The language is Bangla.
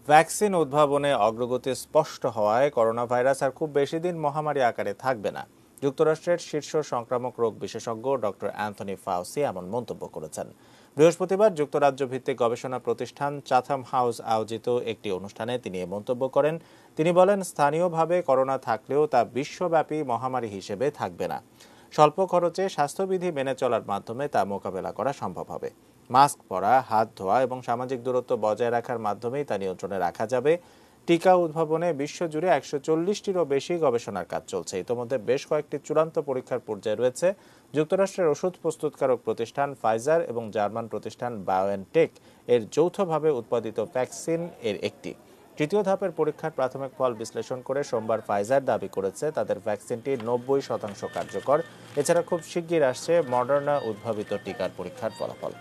ভ্যাকসিন উদ্ভাবনে অগ্রগতি স্পষ্ট হওয়ায় করোনা ভাইরাস আর খুব বেশি দিন মহামারী আকারে থাকবে না। যুক্তরাষ্ট্রের শীর্ষ সংক্রামক রোগ বিশেষজ্ঞ ডক্টর অ্যান্থনি ফাউসি এমন মন্তব্য করেছেন। বৃহস্পতিবার যুক্তরাজ্য ভিত্তিক গবেষণা প্রতিষ্ঠান চাথাম হাউস আয়োজিত একটি অনুষ্ঠানে তিনি এ মন্তব্য করেন। তিনি বলেন, স্থানীয়ভাবে করোনা থাকলেও তা বিশ্বব্যাপী মহামারী হিসেবে থাকবে না। স্বল্প খরচে স্বাস্থ্যবিধি মেনে চলার মাধ্যমে তা মোকাবেলা করা সম্ভব হবে। মাস্ক পরা, হাত ধোয়া এবং সামাজিক দূরত্ব বজায় রাখার মাধ্যমেই তা নিয়ন্ত্রণে রাখা যাবে। টিকা উদ্ভাবনে বিশ্বজুড়ে 140টিরও বেশি গবেষণার কাজ চলছে। ইতোমধ্যে বেশ কয়েকটি চূড়ান্ত পরীক্ষার পর্যায়ে রয়েছে। যুক্তরাষ্ট্রের ওষুধ প্রস্তুতকারক প্রতিষ্ঠান ফাইজার এবং জার্মান প্রতিষ্ঠান বায়োএনটেক এর যৌথভাবে উৎপাদিত ভ্যাকসিন এর একটি। তৃতীয় ধাপের পরীক্ষার প্রাথমিক ফল বিশ্লেষণ করে সোমবার ফাইজার দাবি করেছে তাদের ভ্যাকসিনটি 90% কার্যকর। এছাড়া খুব শিগগির আসছে মডার্না উদ্ভাবিত টিকার পরীক্ষার ফলাফল।